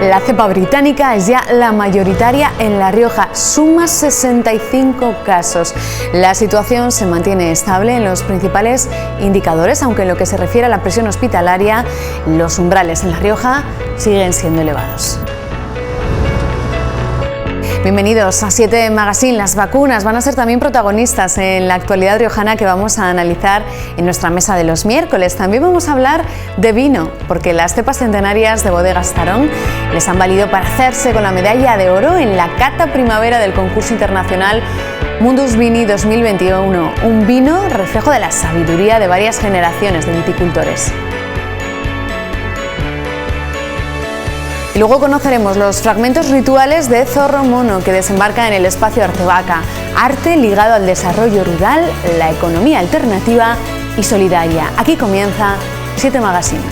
La cepa británica es ya la mayoritaria en La Rioja, suma 65 casos. La situación se mantiene estable en los principales indicadores, aunque en lo que se refiere a la presión hospitalaria, los umbrales en La Rioja siguen siendo elevados. Bienvenidos a 7 Magazine. Las vacunas van a ser también protagonistas en la actualidad riojana que vamos a analizar en nuestra mesa de los miércoles. También vamos a hablar de vino, porque las cepas centenarias de Bodegas Tarón les han valido para hacerse con la medalla de oro en la cata primavera del concurso internacional Mundus Vini 2021, un vino reflejo de la sabiduría de varias generaciones de viticultores. Y luego conoceremos los fragmentos rituales de Zorro Mono que desembarca en el espacio Artevaca, arte ligado al desarrollo rural, la economía alternativa y solidaria. Aquí comienza 7 Magazine.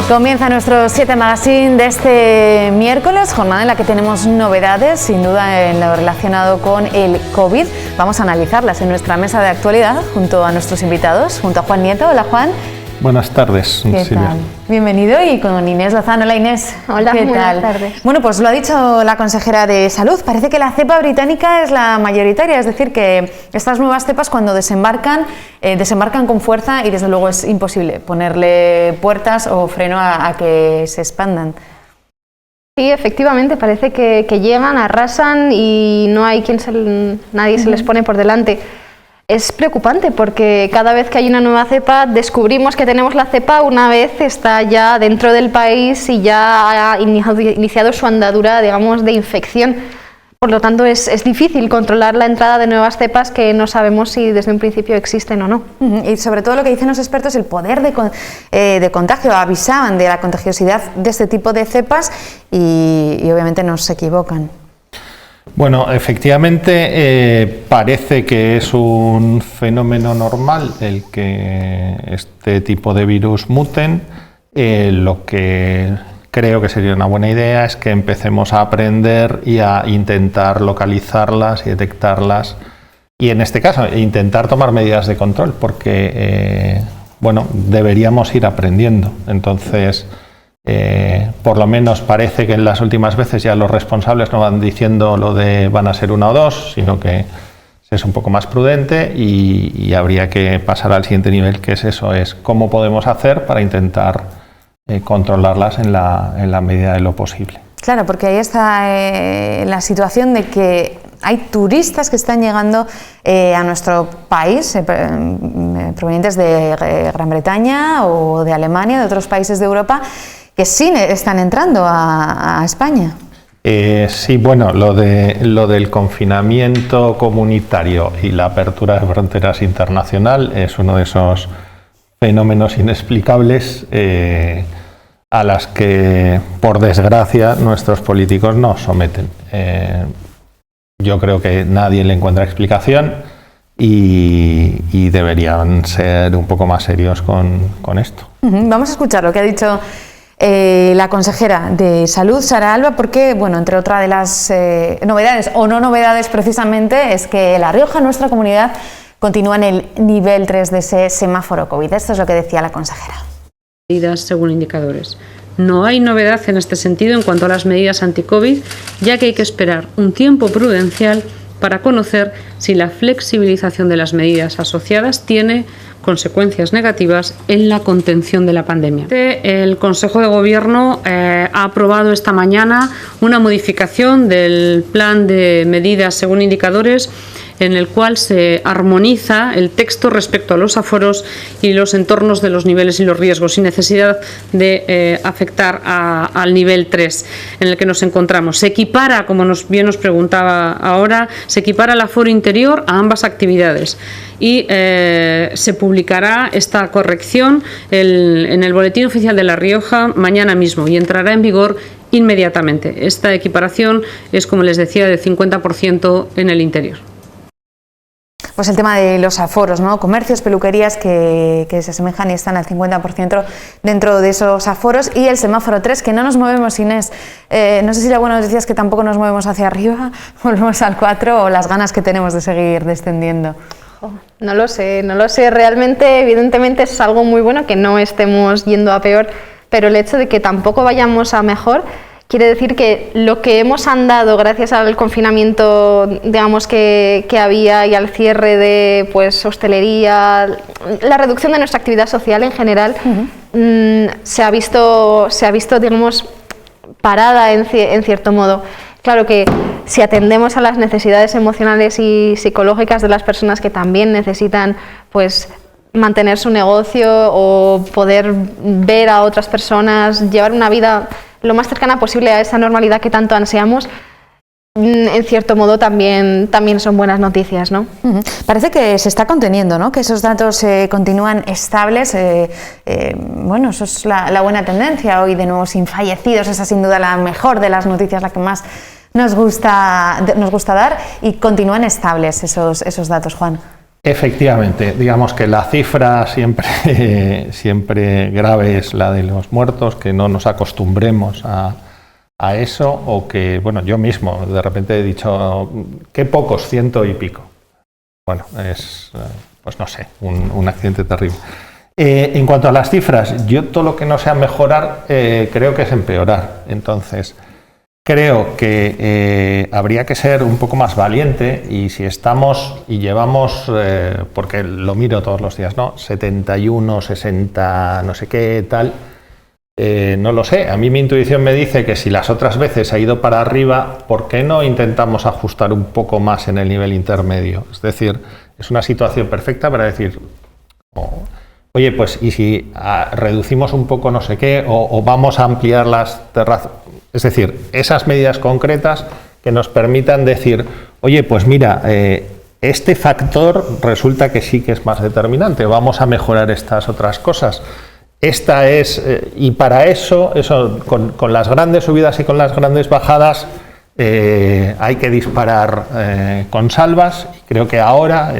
Comienza nuestro 7 Magazine de este miércoles, jornada en la que tenemos novedades, sin duda en lo relacionado con el COVID. Vamos a analizarlas en nuestra mesa de actualidad junto a nuestros invitados, junto a Juan Nieto. Hola, Juan. Buenas tardes, ¿Qué tal? Bienvenido, y con Inés Lozano. Hola, Inés. Hola, ¿qué buenas tal? tardes. Bueno, pues lo ha dicho la consejera de Salud. Parece que la cepa británica es la mayoritaria, es decir, que estas nuevas cepas cuando desembarcan con fuerza y desde luego es imposible ponerle puertas o freno a que se expandan. Sí, efectivamente, parece que llegan, arrasan y no hay nadie se les pone por delante. Es preocupante porque cada vez que hay una nueva cepa descubrimos que tenemos la cepa una vez está ya dentro del país y ya ha iniciado su andadura, digamos, de infección. Por lo tanto, es difícil controlar la entrada de nuevas cepas que no sabemos si desde un principio existen o no. Y sobre todo lo que dicen los expertos, el poder de contagio. Avisaban de la contagiosidad de este tipo de cepas y obviamente no se equivocan. Bueno, efectivamente parece que es un fenómeno normal el que este tipo de virus muten. Lo que creo que sería una buena idea es que empecemos a aprender y a intentar localizarlas y detectarlas, y en este caso intentar tomar medidas de control, porque bueno, deberíamos ir aprendiendo. Entonces, por lo menos parece que en las últimas veces ya los responsables no van diciendo lo de van a ser 1 o 2, sino que es un poco más prudente y habría que pasar al siguiente nivel, que es eso, es cómo podemos hacer para intentar controlarlas en la medida de lo posible. Claro, porque ahí está la situación de que hay turistas que están llegando a nuestro país, provenientes de Gran Bretaña o de Alemania, de otros países de Europa, que sí están entrando a España. Sí, bueno, lo del confinamiento comunitario y la apertura de fronteras internacional es uno de esos fenómenos inexplicables a las que, por desgracia, nuestros políticos nos someten. Yo creo que nadie le encuentra explicación y deberían ser un poco más serios con esto. Vamos a escuchar lo que ha dicho la consejera de Salud, Sara Alba, porque, bueno, entre otras de las novedades, o no novedades precisamente, es que La Rioja, nuestra comunidad, continúa en el nivel 3 de ese semáforo COVID. Esto es lo que decía la consejera. Medidas según indicadores. No hay novedad en este sentido en cuanto a las medidas anti-COVID, ya que hay que esperar un tiempo prudencial para conocer si la flexibilización de las medidas asociadas tiene consecuencias negativas en la contención de la pandemia. El Consejo de Gobierno ha aprobado esta mañana una modificación del plan de medidas según indicadores, en el cual se armoniza el texto respecto a los aforos y los entornos de los niveles y los riesgos, sin necesidad de afectar al nivel 3 en el que nos encontramos. Se equipara, como bien nos preguntaba ahora, se equipara el aforo interior a ambas actividades y se publicará esta corrección en el Boletín Oficial de La Rioja mañana mismo y entrará en vigor inmediatamente. Esta equiparación es, como les decía, del 50% en el interior. Pues el tema de los aforos, ¿no? Comercios, peluquerías que se asemejan y están al 50% dentro de esos aforos, y el semáforo 3, que no nos movemos, Inés. No sé si la buena noticia es que tampoco nos movemos hacia arriba, volvemos al 4, o las ganas que tenemos de seguir descendiendo. No lo sé. Realmente, evidentemente, es algo muy bueno que no estemos yendo a peor, pero el hecho de que tampoco vayamos a mejor quiere decir que lo que hemos andado gracias al confinamiento, digamos, que había, y al cierre de pues hostelería, la reducción de nuestra actividad social en general, se ha visto, digamos, parada en cierto modo. Claro que si atendemos a las necesidades emocionales y psicológicas de las personas que también necesitan pues mantener su negocio o poder ver a otras personas, llevar una vida lo más cercana posible a esa normalidad que tanto ansiamos, en cierto modo también son buenas noticias, ¿no? Parece que se está conteniendo, ¿no? Que esos datos continúan estables. Bueno, eso es la buena tendencia. Hoy de nuevo sin fallecidos, esa sin duda la mejor de las noticias, la que más nos gusta dar, y continúan estables esos datos, Juan. Efectivamente, digamos que la cifra siempre grave es la de los muertos, que no nos acostumbremos a eso, o que, bueno, yo mismo de repente he dicho, qué pocos, 100 y pico. Bueno, es, pues no sé, un accidente terrible. En cuanto a las cifras, yo todo lo que no sea mejorar, creo que es empeorar. Entonces, creo que habría que ser un poco más valiente, y si estamos y llevamos, porque lo miro todos los días, ¿no? 71, 60, no sé qué, tal, no lo sé. A mí mi intuición me dice que si las otras veces ha ido para arriba, ¿por qué no intentamos ajustar un poco más en el nivel intermedio? Es decir, es una situación perfecta para decir, oye, pues y si reducimos un poco no sé qué, o vamos a ampliar las terrazas. Es decir, esas medidas concretas que nos permitan decir, oye, pues mira, este factor resulta que sí que es más determinante, vamos a mejorar estas otras cosas. Esta es, y para eso con las grandes subidas y con las grandes bajadas, hay que disparar con salvas, y creo que ahora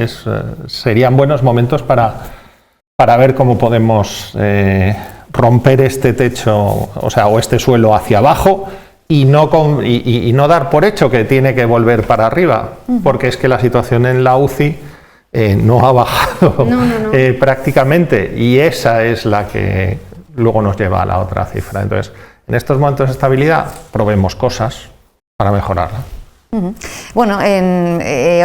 serían buenos momentos para ver cómo podemos romper este techo, o este suelo hacia abajo, y no dar por hecho que tiene que volver para arriba, porque es que la situación en la UCI no ha bajado prácticamente, y esa es la que luego nos lleva a la otra cifra. Entonces, en estos momentos de estabilidad, probemos cosas para mejorarla. Bueno,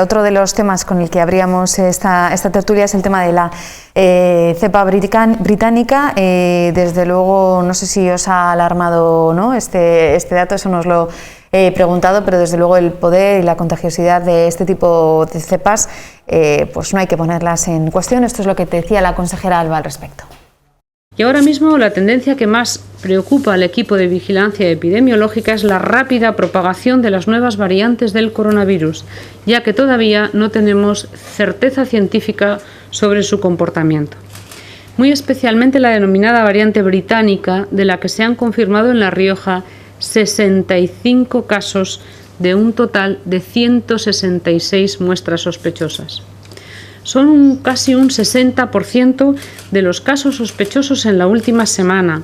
otro de los temas con el que abríamos esta tertulia es el tema de la cepa británica. Desde luego, no sé si os ha alarmado o no este dato, eso nos lo he preguntado, pero desde luego el poder y la contagiosidad de este tipo de cepas, pues no hay que ponerlas en cuestión. Esto es lo que te decía la consejera Alba al respecto. Y ahora mismo la tendencia que más preocupa al equipo de vigilancia epidemiológica es la rápida propagación de las nuevas variantes del coronavirus, ya que todavía no tenemos certeza científica sobre su comportamiento. Muy especialmente la denominada variante británica, de la que se han confirmado en La Rioja 65 casos de un total de 166 muestras sospechosas. Son casi un 60% de los casos sospechosos en la última semana.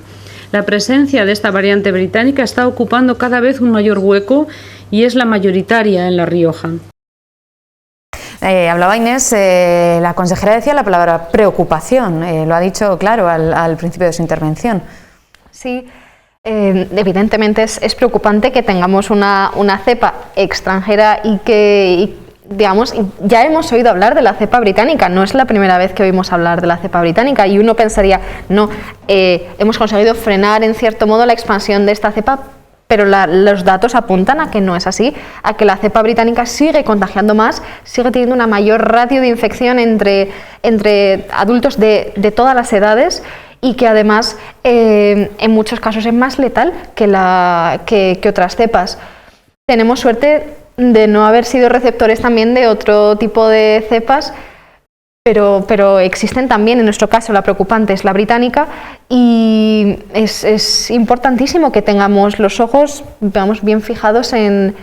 La presencia de esta variante británica está ocupando cada vez un mayor hueco y es la mayoritaria en La Rioja. Hablaba Inés, la consejera decía la palabra preocupación, lo ha dicho claro al principio de su intervención. Sí, evidentemente es preocupante que tengamos una cepa extranjera y que digamos, ya hemos oído hablar de la cepa británica, no es la primera vez que oímos hablar de la cepa británica, y uno pensaría, no, hemos conseguido frenar en cierto modo la expansión de esta cepa, pero los datos apuntan a que no es así, a que la cepa británica sigue contagiando más, sigue teniendo una mayor ratio de infección entre adultos de todas las edades, y que además en muchos casos es más letal que otras cepas. Tenemos suerte de no haber sido receptores también de otro tipo de cepas pero existen también, en nuestro caso la preocupante es la británica, y es importantísimo que tengamos los ojos, vamos, bien fijados en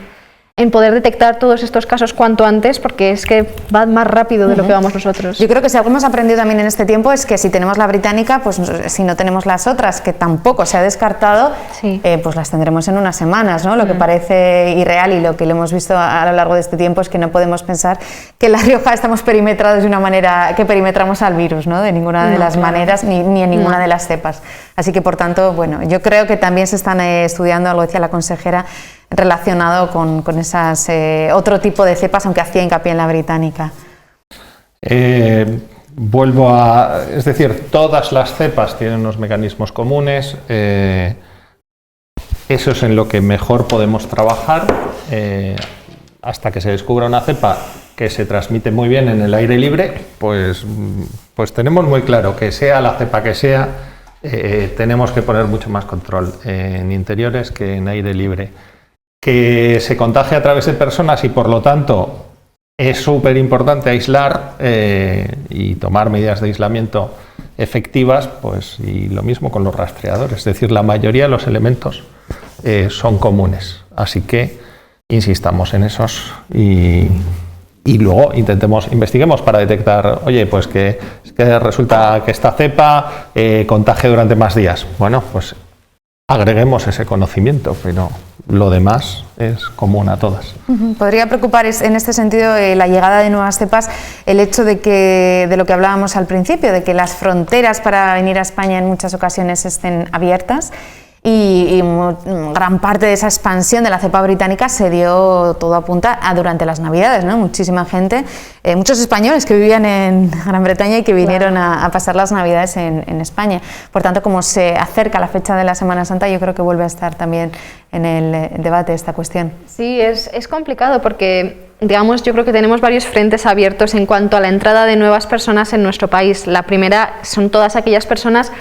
poder detectar todos estos casos cuanto antes, porque es que va más rápido de lo que vamos nosotros. Yo creo que si algo hemos aprendido también en este tiempo es que si tenemos la británica, pues si no tenemos las otras, que tampoco se ha descartado, Sí. Pues las tendremos en unas semanas, ¿no? Lo que parece irreal y lo que lo hemos visto a lo largo de este tiempo es que no podemos pensar que en La Rioja estamos perimetrados de una manera que perimetramos al virus, ¿no? De ninguna de las maneras, ni en ninguna de las cepas. Así que, por tanto, bueno, yo creo que también se están estudiando, algo decía la consejera, relacionado con esas otro tipo de cepas, aunque hacía hincapié en la británica. Es decir, todas las cepas tienen unos mecanismos comunes, eso es en lo que mejor podemos trabajar, hasta que se descubra una cepa que se transmite muy bien en el aire libre, pues tenemos muy claro que sea la cepa que sea, tenemos que poner mucho más control en interiores que en aire libre. Que se contagie a través de personas y por lo tanto es súper importante aislar y tomar medidas de aislamiento efectivas, pues, y lo mismo con los rastreadores, es decir, la mayoría de los elementos son comunes, así que insistamos en esos y luego investiguemos para detectar, oye, pues que resulta que esta cepa contagia durante más días. Bueno, pues agreguemos ese conocimiento, pero lo demás es común a todas. Podría preocupar en este sentido la llegada de nuevas cepas, el hecho de lo que hablábamos al principio, de que las fronteras para venir a España en muchas ocasiones estén abiertas y gran parte de esa expansión de la cepa británica se dio, todo apunta, durante las Navidades, ¿no? Muchísima gente, muchos españoles que vivían en Gran Bretaña y que vinieron a pasar las Navidades en España. Por tanto, como se acerca la fecha de la Semana Santa, yo creo que vuelve a estar también en el debate esta cuestión. Sí, es complicado porque, digamos, yo creo que tenemos varios frentes abiertos en cuanto a la entrada de nuevas personas en nuestro país. La primera son todas aquellas personas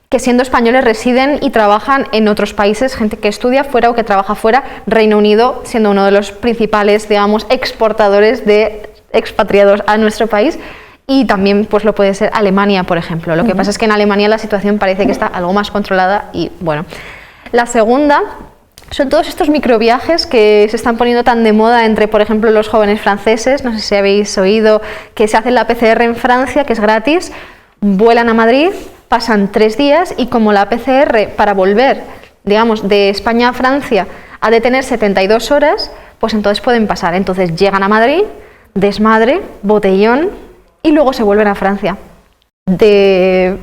que siendo españoles residen y trabajan en otros países, gente que estudia fuera o que trabaja fuera, Reino Unido siendo uno de los principales, digamos, exportadores de expatriados a nuestro país, y también pues lo puede ser Alemania, por ejemplo. Lo que pasa es que en Alemania la situación parece que está algo más controlada y bueno. La segunda son todos estos microviajes que se están poniendo tan de moda entre, por ejemplo, los jóvenes franceses, no sé si habéis oído que se hace la PCR en Francia, que es gratis, vuelan a Madrid, pasan 3 días y como la PCR para volver, digamos, de España a Francia ha de tener 72 horas, pues entonces pueden pasar. Entonces llegan a Madrid, desmadre, botellón y luego se vuelven a Francia. De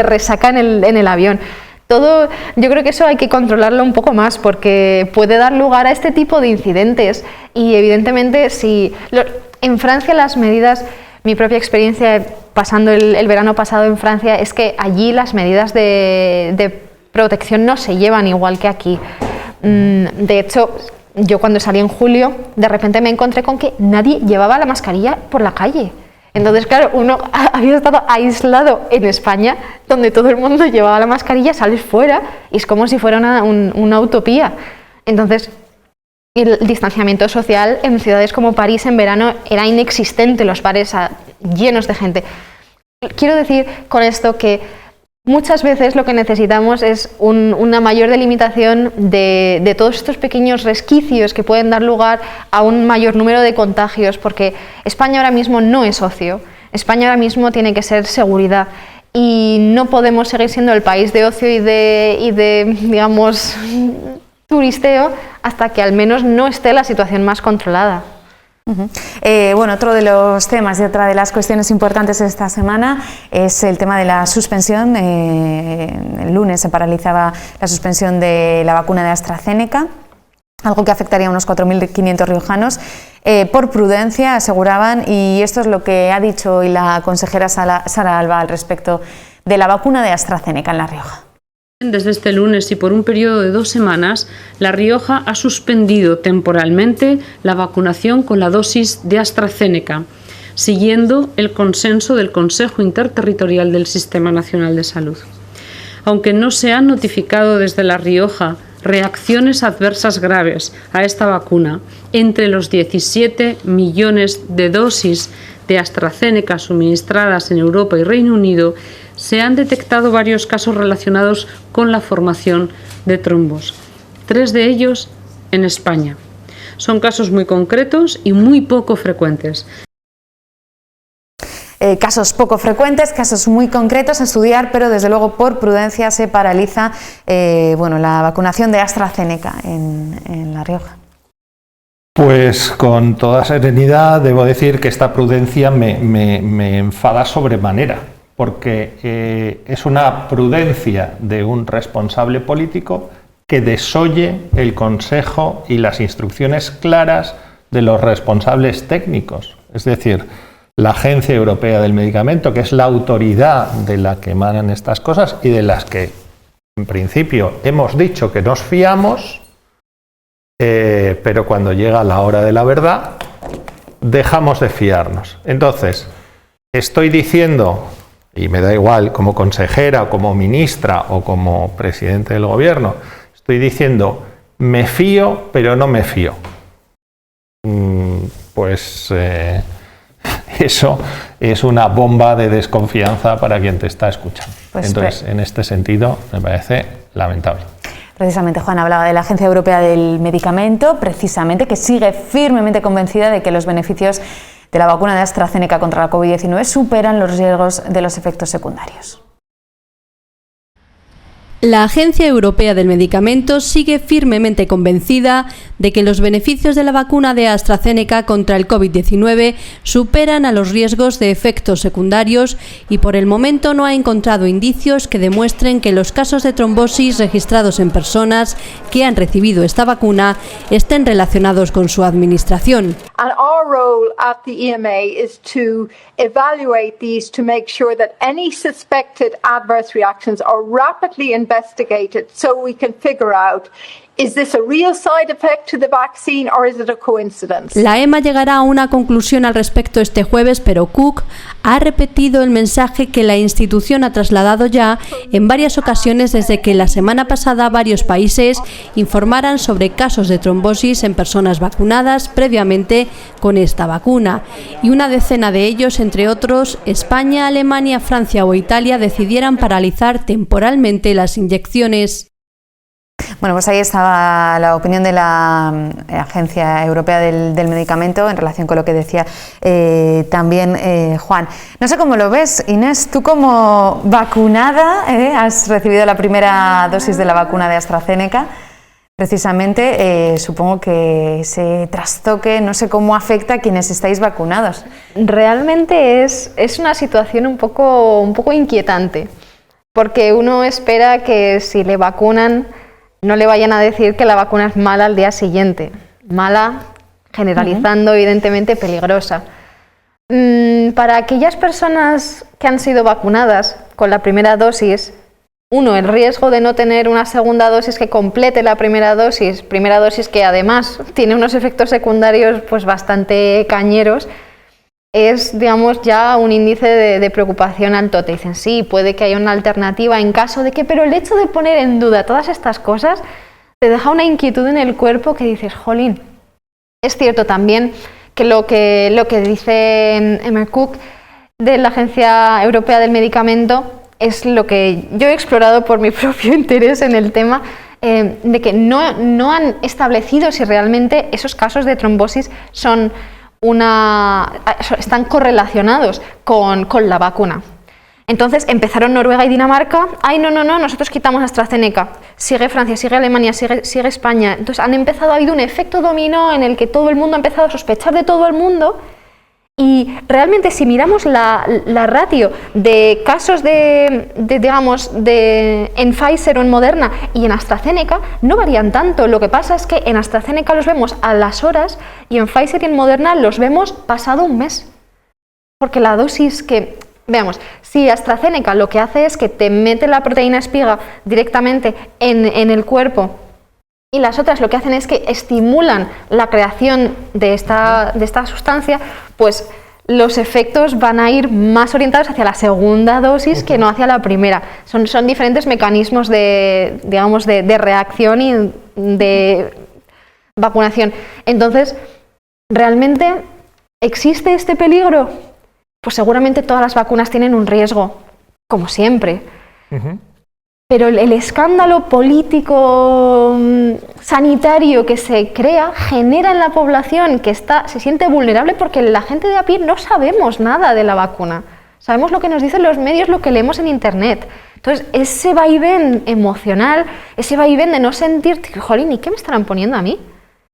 resaca en el avión. Todo, yo creo que eso hay que controlarlo un poco más porque puede dar lugar a este tipo de incidentes y evidentemente en Francia las medidas, mi propia experiencia pasando el verano pasado en Francia es que allí las medidas de protección no se llevan igual que aquí. De hecho, yo cuando salí en julio, de repente me encontré con que nadie llevaba la mascarilla por la calle. Entonces, claro, uno había estado aislado en España, donde todo el mundo llevaba la mascarilla, sales fuera y es como si fuera una utopía. Entonces, el distanciamiento social en ciudades como París en verano era inexistente, los bares llenos de gente. Quiero decir con esto que muchas veces lo que necesitamos es una mayor delimitación de todos estos pequeños resquicios que pueden dar lugar a un mayor número de contagios, porque España ahora mismo no es ocio, España ahora mismo tiene que ser seguridad y no podemos seguir siendo el país de ocio y de digamos, turisteo hasta que al menos no esté la situación más controlada. Bueno, otro de los temas y otra de las cuestiones importantes esta semana es el tema de la suspensión. El lunes se paralizaba la suspensión de la vacuna de AstraZeneca, algo que afectaría a unos 4.500 riojanos. Por prudencia, aseguraban, y esto es lo que ha dicho hoy la consejera Sara Alba al respecto de la vacuna de AstraZeneca en La Rioja. Desde este lunes y por un periodo de 2 semanas, La Rioja ha suspendido temporalmente la vacunación con la dosis de AstraZeneca, siguiendo el consenso del Consejo Interterritorial del Sistema Nacional de Salud. Aunque no se han notificado desde La Rioja reacciones adversas graves a esta vacuna, entre los 17 millones de dosis de AstraZeneca suministradas en Europa y Reino Unido, se han detectado varios casos relacionados con la formación de trombos. 3 de ellos en España. Son casos muy concretos y muy poco frecuentes. Casos poco frecuentes, casos muy concretos a estudiar, pero desde luego por prudencia se paraliza la vacunación de AstraZeneca en La Rioja. Pues con toda serenidad debo decir que esta prudencia me enfada sobremanera, porque es una prudencia de un responsable político que desoye el consejo y las instrucciones claras de los responsables técnicos, es decir, la Agencia Europea del Medicamento, que es la autoridad de la que emanan estas cosas y de las que en principio hemos dicho que nos fiamos, pero cuando llega la hora de la verdad dejamos de fiarnos. Entonces, estoy diciendo, y me da igual como consejera o como ministra o como presidente del gobierno, estoy diciendo, me fío, pero no me fío. Eso es una bomba de desconfianza para quien te está escuchando. Entonces, en este sentido, me parece lamentable. Precisamente, Juan hablaba de la Agencia Europea del Medicamento, precisamente, que sigue firmemente convencida de que los beneficios de la vacuna de AstraZeneca contra la COVID-19 superan los riesgos de los efectos secundarios. La Agencia Europea del Medicamento sigue firmemente convencida de que los beneficios de la vacuna de AstraZeneca contra el COVID-19 superan a los riesgos de efectos secundarios y por el momento no ha encontrado indicios que demuestren que los casos de trombosis registrados en personas que han recibido esta vacuna estén relacionados con su administración. And our role at the EMA is to evaluate these to make sure that any suspected adverse reactions are rapidly investigated so we can figure out, is this a real side effect to the vaccine or is it a coincidence? La EMA llegará a una conclusión al respecto este jueves, pero Cook ha repetido el mensaje que la institución ha trasladado ya en varias ocasiones desde que la semana pasada varios países informaran sobre casos de trombosis en personas vacunadas previamente con esta vacuna. Y una decena de ellos, entre otros, España, Alemania, Francia o Italia, decidieran paralizar temporalmente las inyecciones. Bueno, pues ahí estaba la opinión de la Agencia Europea del Medicamento en relación con lo que decía también Juan. No sé cómo lo ves, Inés, tú como vacunada, has recibido la primera dosis de la vacuna de AstraZeneca, precisamente, supongo que ese trastoque, no sé cómo afecta a quienes estáis vacunados. Realmente es una situación un poco inquietante, porque uno espera que si le vacunan no le vayan a decir que la vacuna es mala al día siguiente. Mala, generalizando, evidentemente peligrosa. Para aquellas personas que han sido vacunadas con la primera dosis, el riesgo de no tener una segunda dosis que complete la primera dosis que además tiene unos efectos secundarios pues bastante cañeros, es, digamos, ya un índice de preocupación alto. Te dicen, sí, puede que haya una alternativa en caso de que, pero el hecho de poner en duda todas estas cosas te deja una inquietud en el cuerpo que dices, jolín. Es cierto también que lo que dice Emma Cook de la Agencia Europea del Medicamento es lo que yo he explorado por mi propio interés en el tema, de que no han establecido si realmente esos casos de trombosis están correlacionados con la vacuna. Entonces empezaron Noruega y Dinamarca, no, nosotros quitamos AstraZeneca, sigue Francia, sigue Alemania, sigue España. Entonces ha habido un efecto dominó en el que todo el mundo ha empezado a sospechar de todo el mundo. Y realmente si miramos la ratio de casos en Pfizer o en Moderna y en AstraZeneca, no varían tanto. Lo que pasa es que en AstraZeneca los vemos a las horas y en Pfizer y en Moderna los vemos pasado un mes. Porque la dosis veamos, si AstraZeneca lo que hace es que te mete la proteína espiga directamente en el cuerpo, y las otras lo que hacen es que estimulan la creación de esta sustancia, pues los efectos van a ir más orientados hacia la segunda dosis que no hacia la primera. Son diferentes mecanismos de reacción y de vacunación. Entonces, ¿realmente existe este peligro? pues seguramente todas las vacunas tienen un riesgo, como siempre. Pero el escándalo político, sanitario que se crea, genera en la población que se siente vulnerable, porque la gente de a pie no sabemos nada de la vacuna. Sabemos lo que nos dicen los medios, lo que leemos en Internet. Entonces, ese vaivén emocional, ese vaivén de no sentirte, jolín, ¿y qué me estarán poniendo a mí?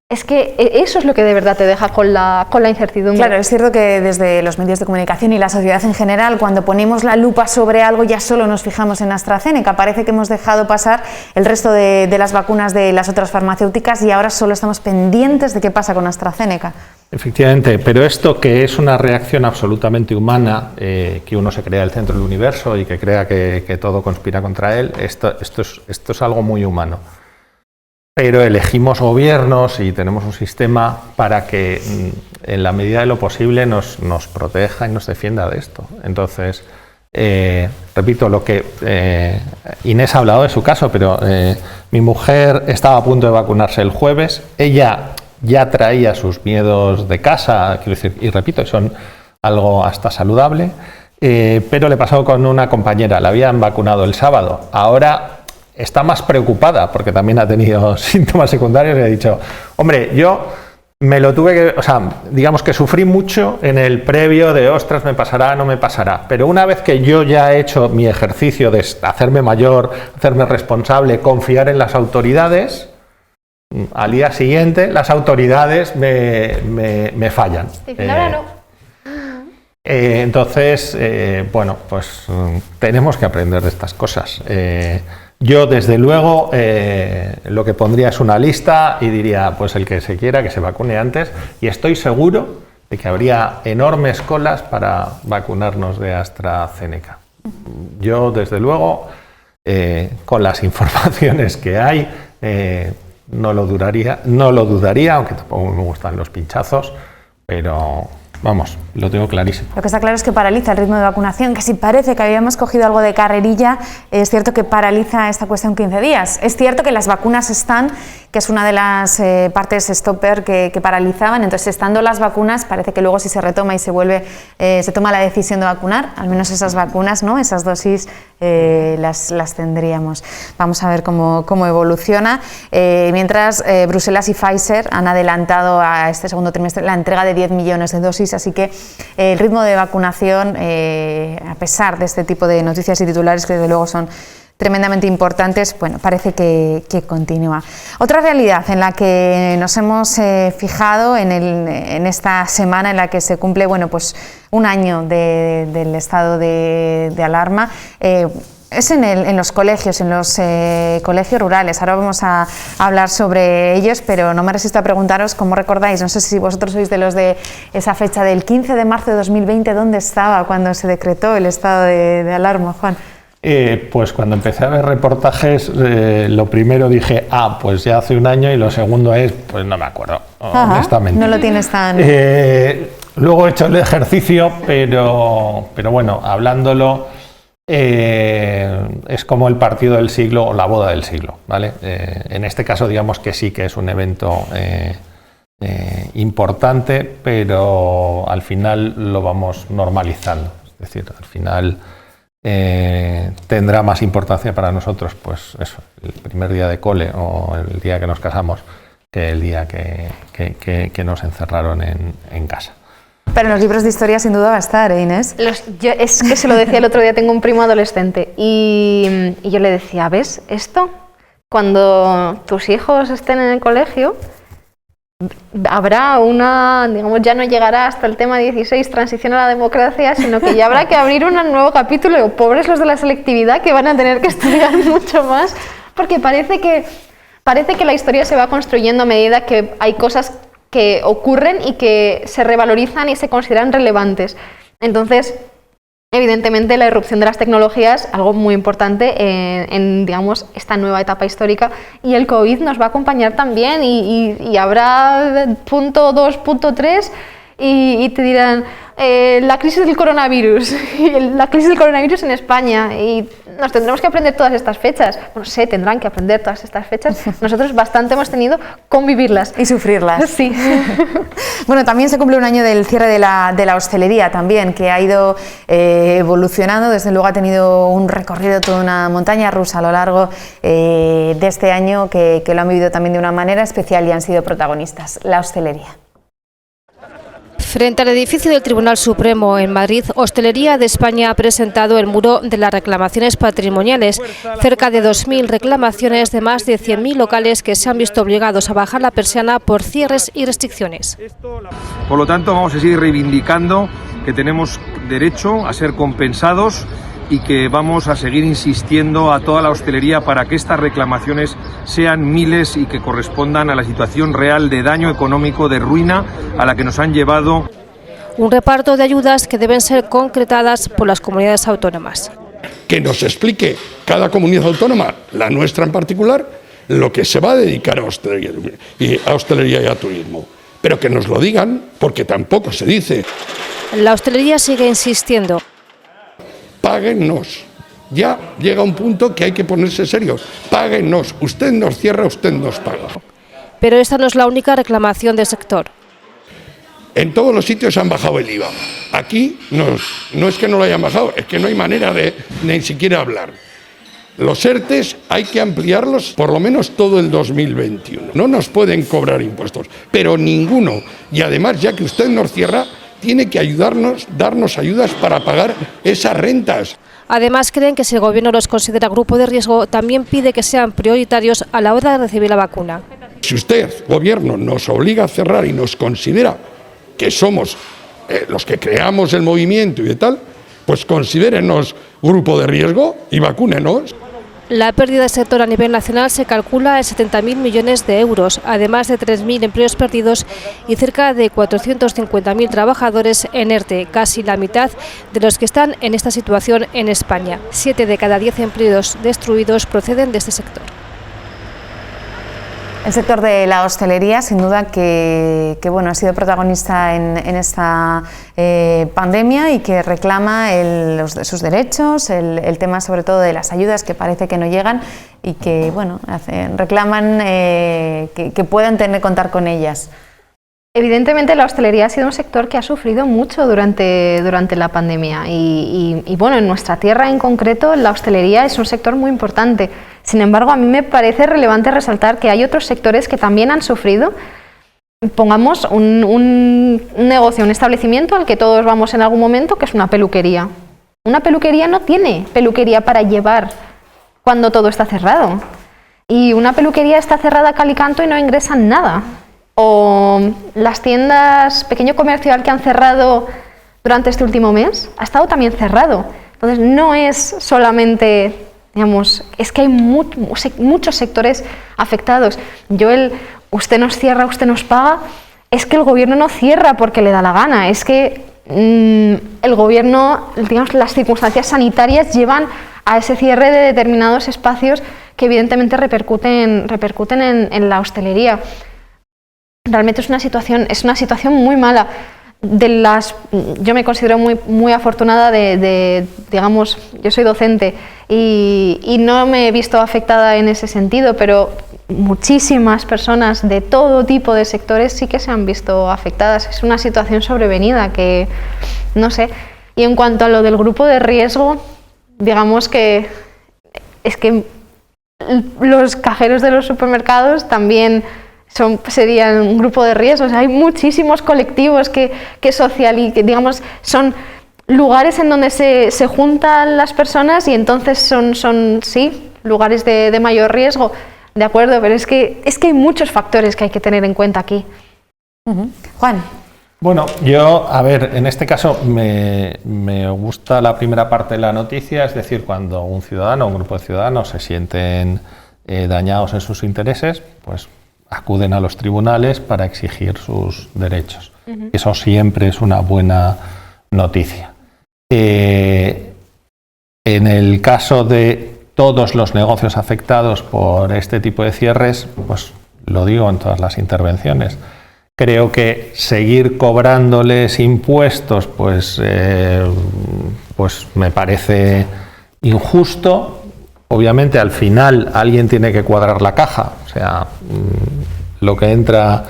Es que eso es lo que de verdad te deja con la incertidumbre. Claro, es cierto que desde los medios de comunicación y la sociedad en general, cuando ponemos la lupa sobre algo ya solo nos fijamos en AstraZeneca. Parece que hemos dejado pasar el resto de las vacunas de las otras farmacéuticas y ahora solo estamos pendientes de qué pasa con AstraZeneca. Efectivamente, pero esto que es una reacción absolutamente humana, que uno se crea el centro del universo y que crea que todo conspira contra él, esto es algo muy humano. Pero elegimos gobiernos y tenemos un sistema para que, en la medida de lo posible, nos proteja y nos defienda de esto. Entonces, repito, lo que Inés ha hablado de su caso, pero mi mujer estaba a punto de vacunarse el jueves. Ella ya traía sus miedos de casa, quiero decir, y repito, son algo hasta saludable, pero le pasó con una compañera, la habían vacunado el sábado. Ahora está más preocupada porque también ha tenido síntomas secundarios y ha dicho, hombre, yo me lo tuve que, o sea, digamos que sufrí mucho en el previo de, ostras, me pasará, no me pasará, pero una vez que yo ya he hecho mi ejercicio de hacerme mayor, hacerme responsable, confiar en las autoridades, al día siguiente las autoridades me fallan. Ahora no. Entonces, bueno, pues tenemos que aprender de estas cosas. Yo, desde luego, lo que pondría es una lista y diría, pues el que se quiera, que se vacune antes, y estoy seguro de que habría enormes colas para vacunarnos de AstraZeneca. Yo, desde luego, con las informaciones que hay, no lo dudaría, aunque tampoco me gustan los pinchazos, pero vamos, lo tengo clarísimo. Lo que está claro es que paraliza el ritmo de vacunación, que si parece que habíamos cogido algo de carrerilla, es cierto que paraliza esta cuestión 15 días. Es cierto que las vacunas están, que es una de las partes stopper que paralizaban, entonces estando las vacunas, parece que luego si se retoma y se vuelve, se toma la decisión de vacunar, al menos esas vacunas, ¿no? Esas dosis las tendríamos. Vamos a ver cómo evoluciona. Mientras Bruselas y Pfizer han adelantado a este segundo trimestre la entrega de 10 millones de dosis, así que el ritmo de vacunación, a pesar de este tipo de noticias y titulares que desde luego son tremendamente importantes, bueno, parece que continúa. Otra realidad en la que nos hemos fijado en esta semana en la que se cumple, bueno, pues un año del estado de alarma, es en los colegios, en los colegios rurales. Ahora vamos a hablar sobre ellos, pero no me resisto a preguntaros cómo recordáis, no sé si vosotros sois de los de esa fecha del 15 de marzo de 2020, ¿dónde estaba cuando se decretó el estado de alarma, Juan? Pues cuando empecé a ver reportajes, lo primero dije, pues ya hace un año, y lo segundo es, pues no me acuerdo, honestamente. No lo tienes tan... Luego he hecho el ejercicio, pero bueno, hablándolo, es como el partido del siglo o la boda del siglo, ¿vale? En este caso digamos que sí que es un evento importante, pero al final lo vamos normalizando, es decir, al final tendrá más importancia para nosotros, pues eso, el primer día de cole o el día que nos casamos que el día que nos encerraron en casa. Pero en los libros de historia sin duda va a estar, Inés. Es que se lo decía el otro día, tengo un primo adolescente y yo le decía, ¿ves esto? Cuando tus hijos estén en el colegio, habrá digamos, ya no llegará hasta el tema 16, transición a la democracia, sino que ya habrá que abrir un nuevo capítulo. Y pobres los de la selectividad, que van a tener que estudiar mucho más, porque parece que la historia se va construyendo a medida que hay cosas que ocurren y que se revalorizan y se consideran relevantes. Entonces, evidentemente, la irrupción de las tecnologías, algo muy importante en digamos, esta nueva etapa histórica, y el COVID nos va a acompañar también y habrá punto 2, punto 3, y te dirán la crisis del coronavirus, la crisis del coronavirus en España, y nos tendremos que aprender todas estas fechas. Bueno, tendrán que aprender todas estas fechas. Nosotros bastante hemos tenido convivirlas. Y sufrirlas. Sí. Bueno, también se cumple un año del cierre de la hostelería también, que ha ido evolucionando. Desde luego ha tenido un recorrido, toda una montaña rusa a lo largo de este año, que lo han vivido también de una manera especial y han sido protagonistas, la hostelería. Frente al edificio del Tribunal Supremo en Madrid, Hostelería de España ha presentado el muro de las reclamaciones patrimoniales. Cerca de 2.000 reclamaciones de más de 100.000 locales que se han visto obligados a bajar la persiana por cierres y restricciones. Por lo tanto, vamos a seguir reivindicando que tenemos derecho a ser compensados y que vamos a seguir insistiendo a toda la hostelería para que estas reclamaciones sean miles y que correspondan a la situación real de daño económico, de ruina a la que nos han llevado. Un reparto de ayudas que deben ser concretadas por las comunidades autónomas. Que nos explique cada comunidad autónoma, la nuestra en particular, lo que se va a dedicar a hostelería y a turismo. Pero que nos lo digan, porque tampoco se dice. La hostelería sigue insistiendo. Páguennos. Ya llega un punto que hay que ponerse serios. Páguennos. Usted nos cierra, usted nos paga. Pero esta no es la única reclamación del sector. En todos los sitios han bajado el IVA. Aquí no es que no lo hayan bajado, es que no hay manera de ni siquiera hablar. Los ERTEs hay que ampliarlos por lo menos todo el 2021. No nos pueden cobrar impuestos, pero ninguno. Y además, ya que usted nos cierra, tiene que darnos ayudas para pagar esas rentas. Además, creen que si el Gobierno los considera grupo de riesgo, también pide que sean prioritarios a la hora de recibir la vacuna. Si usted, Gobierno, nos obliga a cerrar y nos considera que somos los que creamos el movimiento y de tal, pues considérenos grupo de riesgo y vacúnenos. La pérdida del sector a nivel nacional se calcula en 70.000 millones de euros, además de 3.000 empleos perdidos y cerca de 450.000 trabajadores en ERTE, casi la mitad de los que están en esta situación en España. 7 de cada 10 empleos destruidos proceden de este sector. El sector de la hostelería, sin duda, que bueno, ha sido protagonista en esta pandemia y que reclama sus derechos, el tema sobre todo de las ayudas que parece que no llegan y que bueno, reclaman que puedan contar con ellas. Evidentemente la hostelería ha sido un sector que ha sufrido mucho durante la pandemia y bueno, en nuestra tierra en concreto la hostelería es un sector muy importante. Sin embargo, a mí me parece relevante resaltar que hay otros sectores que también han sufrido. Pongamos un negocio, un establecimiento al que todos vamos en algún momento, que es una peluquería. Una peluquería no tiene peluquería para llevar cuando todo está cerrado. Y una peluquería está cerrada a cal y canto y no ingresan nada. O las tiendas, pequeño comercial que han cerrado durante este último mes, ha estado también cerrado. Entonces no es solamente, digamos, es que hay muchos sectores afectados. Usted nos cierra, usted nos paga, es que el gobierno no cierra porque le da la gana, es que el gobierno, digamos, las circunstancias sanitarias llevan a ese cierre de determinados espacios que evidentemente repercuten en la hostelería. Realmente es una situación muy mala. Yo me considero muy afortunada digamos, yo soy docente y no me he visto afectada en ese sentido, pero muchísimas personas de todo tipo de sectores sí que se han visto afectadas. Es una situación sobrevenida que, no sé. Y en cuanto a lo del grupo de riesgo, digamos que es que los cajeros de los supermercados también serían un grupo de riesgo. O sea, hay muchísimos colectivos que digamos, son lugares en donde se juntan las personas y entonces son sí, lugares de mayor riesgo. De acuerdo, pero es que hay muchos factores que hay que tener en cuenta aquí. Juan. Bueno, yo, a ver, en este caso me gusta la primera parte de la noticia, es decir, cuando un ciudadano o un grupo de ciudadanos se sienten dañados en sus intereses, pues acuden a los tribunales para exigir sus derechos. Eso siempre es una buena noticia. En el caso de todos los negocios afectados por este tipo de cierres, pues lo digo en todas las intervenciones, Creo que seguir cobrándoles impuestos, pues me parece injusto. Obviamente, al final alguien tiene que cuadrar la caja. O sea, lo que entra,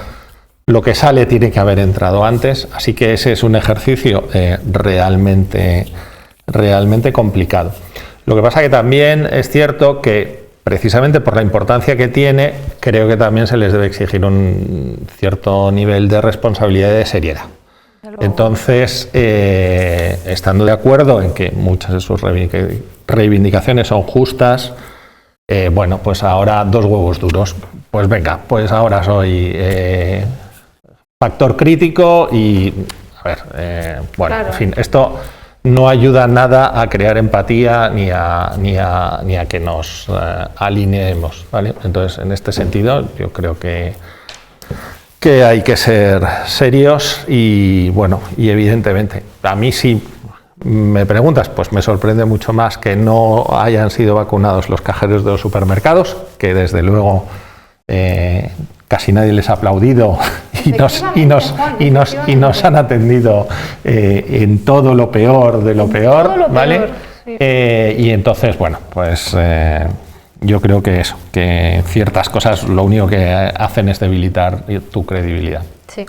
lo que sale tiene que haber entrado antes. Así que ese es un ejercicio realmente complicado. Lo que pasa que también es cierto que, precisamente por la importancia que tiene, creo que también se les debe exigir un cierto nivel de responsabilidad y de seriedad. Entonces, estando de acuerdo en que muchas de sus reivindicaciones son justas, bueno, pues ahora 2 huevos duros. Pues venga, pues ahora soy factor crítico y, a ver, bueno, claro. En fin, esto no ayuda nada a crear empatía ni a que nos alineemos, ¿vale? Entonces, en este sentido, yo creo que hay que ser serios y, bueno, y evidentemente, a mí si me preguntas, pues me sorprende mucho más que no hayan sido vacunados los cajeros de los supermercados, que desde luego casi nadie les ha aplaudido y nos han atendido en todo lo peor de lo peor, ¿vale? Sí. Y entonces, bueno, pues yo creo que eso, que ciertas cosas lo único que hacen es debilitar tu credibilidad. Sí.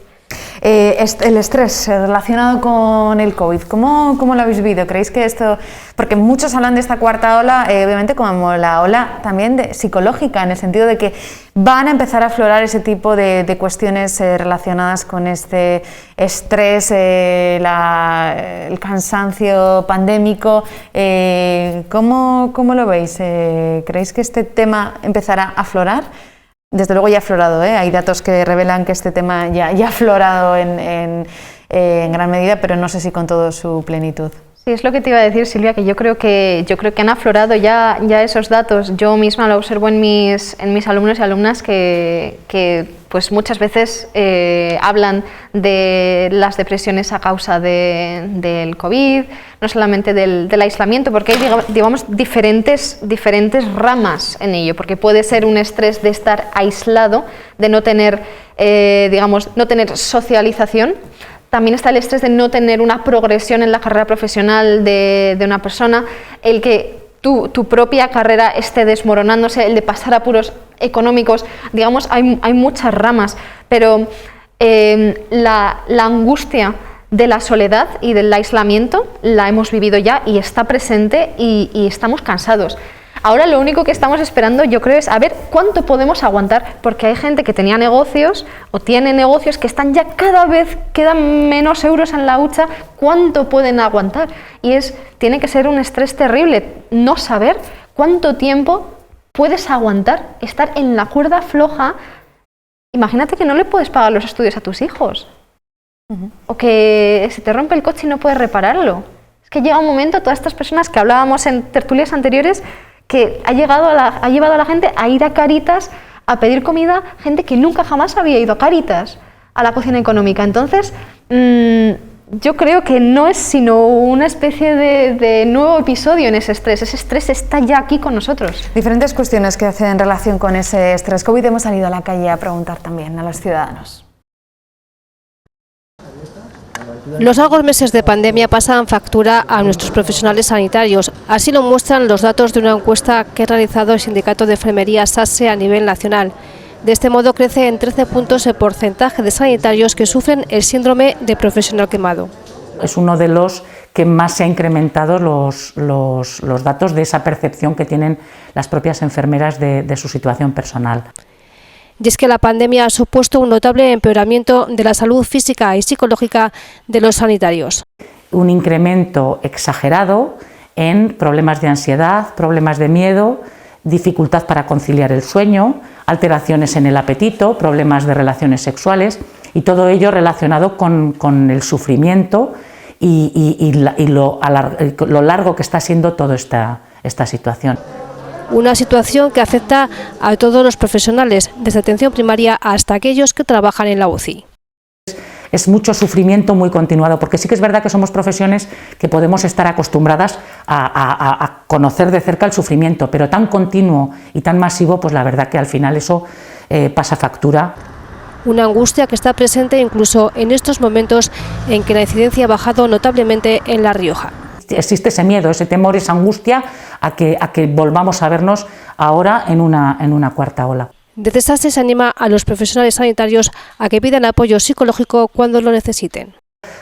El estrés relacionado con el COVID, ¿cómo lo habéis vivido? ¿Creéis que esto...? Porque muchos hablan de esta cuarta ola, obviamente como la ola también psicológica, en el sentido de que van a empezar a aflorar ese tipo de cuestiones relacionadas con este estrés, el cansancio pandémico. ¿Cómo lo veis? ¿Creéis que este tema empezará a aflorar? Desde luego ya ha aflorado, hay datos que revelan que este tema ya ha aflorado en gran medida, pero no sé si con toda su plenitud. Sí, es lo que te iba a decir, Silvia, que yo creo que han aflorado ya esos datos. Yo misma lo observo en mis alumnos y alumnas que pues muchas veces hablan de las depresiones a causa del COVID, no solamente del aislamiento, porque hay, digamos, diferentes ramas en ello, porque puede ser un estrés de estar aislado, de no tener, no tener socialización. También está el estrés de no tener una progresión en la carrera profesional de una persona, el que tu propia carrera esté desmoronándose, el de pasar apuros económicos. Digamos, hay muchas ramas, pero la angustia de la soledad y del aislamiento la hemos vivido ya y está presente y estamos cansados. Ahora lo único que estamos esperando, yo creo, es a ver cuánto podemos aguantar, porque hay gente que tenía negocios o tiene negocios que están ya cada vez, quedan menos euros en la hucha, cuánto pueden aguantar. Y tiene que ser un estrés terrible no saber cuánto tiempo puedes aguantar estar en la cuerda floja. Imagínate que no le puedes pagar los estudios a tus hijos, o que se te rompe el coche y no puedes repararlo. Es que llega un momento, todas estas personas que hablábamos en tertulias anteriores, que ha llevado a la gente a ir a Cáritas a pedir comida, gente que nunca jamás había ido a Cáritas, a la cocina económica. Entonces, yo creo que no es sino una especie de nuevo episodio en ese estrés está ya aquí con nosotros. Diferentes cuestiones que hacen en relación con ese estrés COVID. Hemos salido a la calle a preguntar también a los ciudadanos. Los largos meses de pandemia pasan factura a nuestros profesionales sanitarios. Así lo muestran los datos de una encuesta que ha realizado el Sindicato de Enfermería SASE a nivel nacional. De este modo crece en 13 puntos el porcentaje de sanitarios que sufren el síndrome de profesional quemado. Es uno de los que más se ha incrementado los datos de esa percepción que tienen las propias enfermeras de su situación personal. Y es que la pandemia ha supuesto un notable empeoramiento de la salud física y psicológica de los sanitarios. Un incremento exagerado en problemas de ansiedad, problemas de miedo, dificultad para conciliar el sueño, alteraciones en el apetito, problemas de relaciones sexuales y todo ello relacionado con el sufrimiento y lo largo que está siendo toda esta situación. Una situación que afecta a todos los profesionales, desde atención primaria hasta aquellos que trabajan en la UCI. Es mucho sufrimiento muy continuado, porque sí que es verdad que somos profesiones que podemos estar acostumbradas a conocer de cerca el sufrimiento, pero tan continuo y tan masivo, pues la verdad que al final eso pasa factura. Una angustia que está presente incluso en estos momentos en que la incidencia ha bajado notablemente en La Rioja. Existe ese miedo, ese temor, esa angustia a que volvamos a vernos ahora en una cuarta ola. Desde SASE se anima a los profesionales sanitarios a que pidan apoyo psicológico cuando lo necesiten.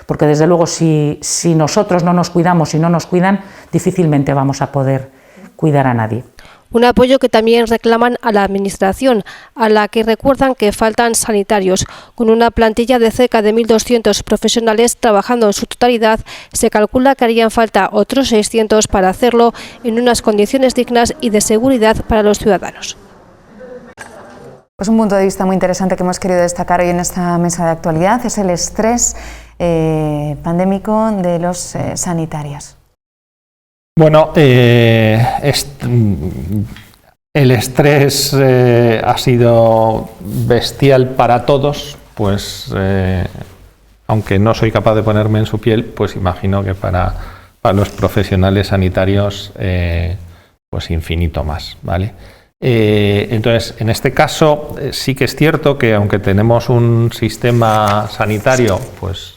Porque desde luego si nosotros no nos cuidamos y no nos cuidan, difícilmente vamos a poder cuidar a nadie. Un apoyo que también reclaman a la Administración, a la que recuerdan que faltan sanitarios. Con una plantilla de cerca de 1.200 profesionales trabajando en su totalidad, se calcula que harían falta otros 600 para hacerlo en unas condiciones dignas y de seguridad para los ciudadanos. Pues un punto de vista muy interesante que hemos querido destacar hoy en esta mesa de actualidad es el estrés pandémico de los sanitarios. Bueno, el estrés ha sido bestial para todos, pues aunque no soy capaz de ponerme en su piel, pues imagino que para los profesionales sanitarios pues infinito más, ¿vale? Entonces, en este caso sí que es cierto que aunque tenemos un sistema sanitario, pues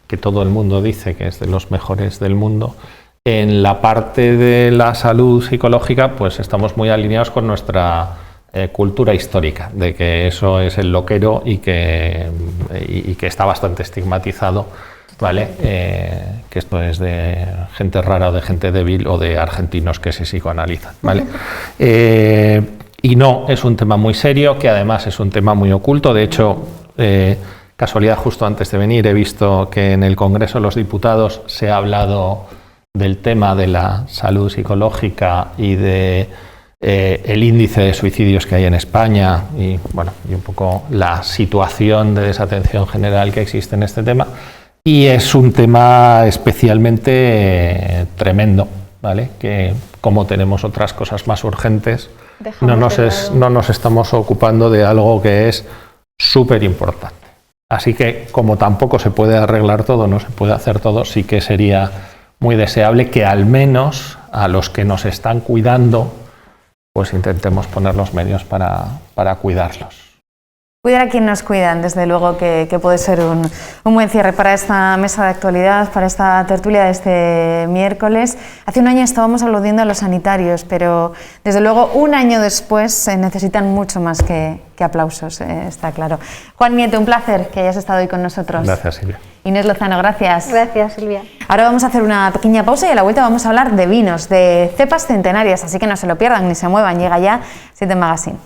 que todo el mundo dice que es de los mejores del mundo, en la parte de la salud psicológica, pues estamos muy alineados con nuestra cultura histórica, de que eso es el loquero y que está bastante estigmatizado, ¿vale? Que esto es de gente rara o de gente débil o de argentinos que se psicoanalizan, ¿vale? Y no, es un tema muy serio, que además es un tema muy oculto. De hecho, casualidad, justo antes de venir he visto que en el Congreso de los Diputados se ha hablado del tema de la salud psicológica y de el índice de suicidios que hay en España y, bueno, y un poco la situación de desatención general que existe en este tema. Y es un tema especialmente tremendo, ¿vale? Que como tenemos otras cosas más urgentes, no nos estamos ocupando de algo que es súper importante. Así que como tampoco se puede arreglar todo, no se puede hacer todo, sí que sería muy deseable que al menos a los que nos están cuidando, pues intentemos poner los medios para cuidarlos. Cuidar a quien nos cuidan, desde luego que puede ser un buen cierre para esta mesa de actualidad, para esta tertulia de este miércoles. Hace un año estábamos aludiendo a los sanitarios, pero desde luego un año después se necesitan mucho más que aplausos, está claro. Juan Nieto, un placer que hayas estado hoy con nosotros. Gracias, Silvia. Inés Lozano, gracias. Gracias, Silvia. Ahora vamos a hacer una pequeña pausa y a la vuelta vamos a hablar de vinos, de cepas centenarias, así que no se lo pierdan ni se muevan, llega ya 7 Magazine.